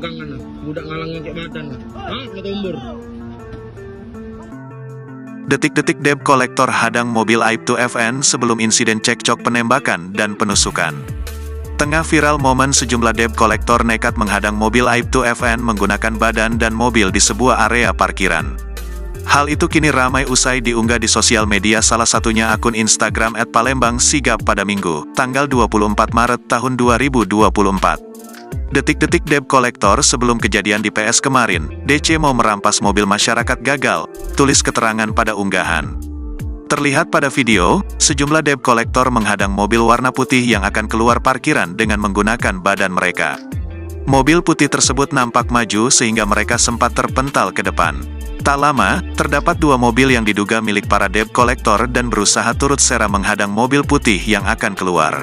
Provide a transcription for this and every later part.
belakang kan, budak ngalang ngangkat badan. Mata umbur. Detik-detik debt collector hadang mobil Aibtu FN sebelum insiden cekcok penembakan dan penusukan. Tengah viral momen sejumlah debt collector nekat menghadang mobil Aibtu FN menggunakan badan dan mobil di sebuah area parkiran. Hal itu kini ramai usai diunggah di sosial media, salah satunya akun Instagram @palembangsigap pada Minggu, tanggal 24 Maret tahun 2024. Detik-detik debt collector sebelum kejadian di PS kemarin, DC mau merampas mobil masyarakat gagal, tulis keterangan pada unggahan. Terlihat pada video, sejumlah debt collector menghadang mobil warna putih yang akan keluar parkiran dengan menggunakan badan mereka. Mobil putih tersebut nampak maju sehingga mereka sempat terpental ke depan. Tak lama, terdapat dua mobil yang diduga milik para debt collector dan berusaha turut serta menghadang mobil putih yang akan keluar.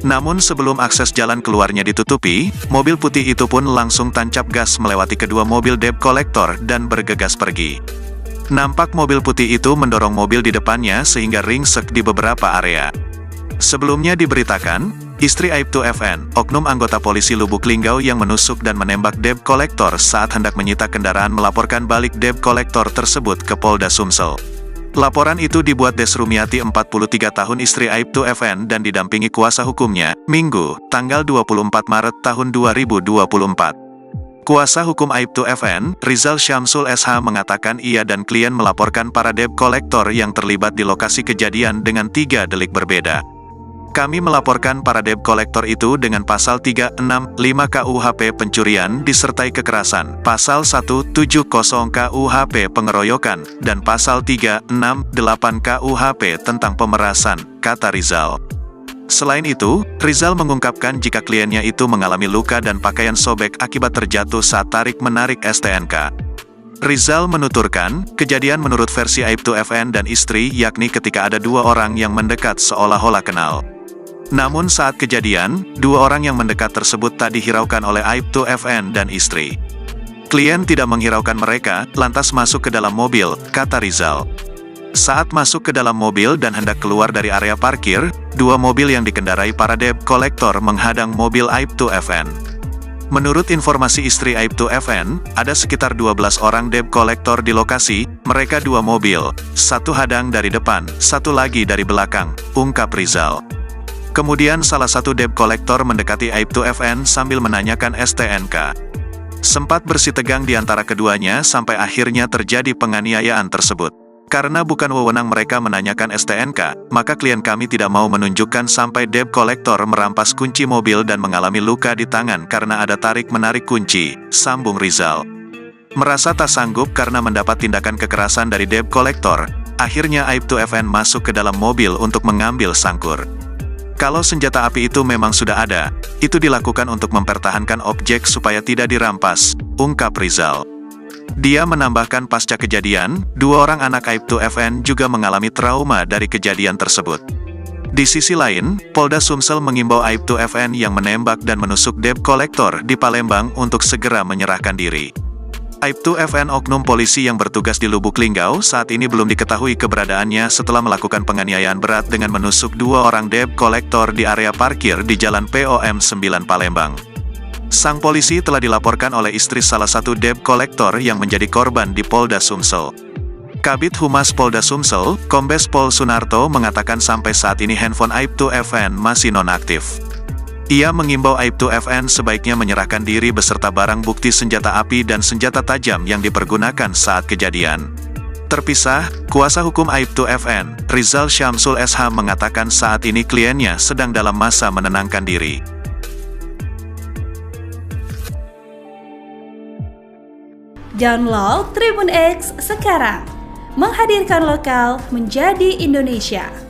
Namun sebelum akses jalan keluarnya ditutupi, mobil putih itu pun langsung tancap gas melewati kedua mobil debt collector dan bergegas pergi. Nampak mobil putih itu mendorong mobil di depannya sehingga ringsek di beberapa area. Sebelumnya diberitakan, istri Aibtu FN, oknum anggota polisi Lubuk Linggau yang menusuk dan menembak debt collector saat hendak menyita kendaraan melaporkan balik debt collector tersebut ke Polda Sumsel. Laporan itu dibuat Des Rumiati 43 tahun istri Aibtu FN dan didampingi kuasa hukumnya, Minggu, tanggal 24 Maret tahun 2024. Kuasa hukum Aibtu FN, Rizal Syamsul SH mengatakan ia dan klien melaporkan para debt collector yang terlibat di lokasi kejadian dengan 3 delik berbeda. Kami melaporkan para debt collector itu dengan pasal 365 KUHP pencurian disertai kekerasan, pasal 170 KUHP pengeroyokan, dan pasal 368 KUHP tentang pemerasan, kata Rizal. Selain itu, Rizal mengungkapkan jika kliennya itu mengalami luka dan pakaian sobek akibat terjatuh saat tarik-menarik STNK. Rizal menuturkan, kejadian menurut versi Aibtu FN dan istri yakni ketika ada dua orang yang mendekat seolah-olah kenal. Namun saat kejadian, dua orang yang mendekat tersebut tak dihiraukan oleh Aibtu FN dan istri. Klien tidak menghiraukan mereka, lantas masuk ke dalam mobil, kata Rizal. Saat masuk ke dalam mobil dan hendak keluar dari area parkir, dua mobil yang dikendarai para debt collector menghadang mobil Aibtu FN. Menurut informasi istri Aibtu FN, ada sekitar 12 orang debt collector di lokasi, mereka dua mobil, satu hadang dari depan, satu lagi dari belakang, ungkap Rizal. Kemudian salah satu debt collector mendekati Aibtu FN sambil menanyakan STNK. Sempat bersih tegang di antara keduanya sampai akhirnya terjadi penganiayaan tersebut. Karena bukan wewenang mereka menanyakan STNK, maka klien kami tidak mau menunjukkan sampai debt collector merampas kunci mobil dan mengalami luka di tangan karena ada tarik-menarik kunci, sambung Rizal. Merasa tak sanggup karena mendapat tindakan kekerasan dari debt collector, akhirnya Aibtu FN masuk ke dalam mobil untuk mengambil sangkur. Kalau senjata api itu memang sudah ada, itu dilakukan untuk mempertahankan objek supaya tidak dirampas, ungkap Rizal. Dia menambahkan pasca kejadian, dua orang anak Aibtu FN juga mengalami trauma dari kejadian tersebut. Di sisi lain, Polda Sumsel mengimbau Aibtu FN yang menembak dan menusuk debt collector di Palembang untuk segera menyerahkan diri. Aibtu FN oknum polisi yang bertugas di Lubuk Linggau saat ini belum diketahui keberadaannya setelah melakukan penganiayaan berat dengan menusuk dua orang debt collector di area parkir di Jalan POM 9 Palembang. Sang polisi telah dilaporkan oleh istri salah satu debt collector yang menjadi korban di Polda Sumsel. Kabid Humas Polda Sumsel, Kombes Pol Sunarto mengatakan sampai saat ini handphone Aibtu FN masih nonaktif. Ia mengimbau Aibtu FN sebaiknya menyerahkan diri beserta barang bukti senjata api dan senjata tajam yang dipergunakan saat kejadian. Terpisah, kuasa hukum Aibtu FN, Rizal Syamsul SH mengatakan saat ini kliennya sedang dalam masa menenangkan diri. Download Tribun X sekarang, menghadirkan lokal menjadi Indonesia.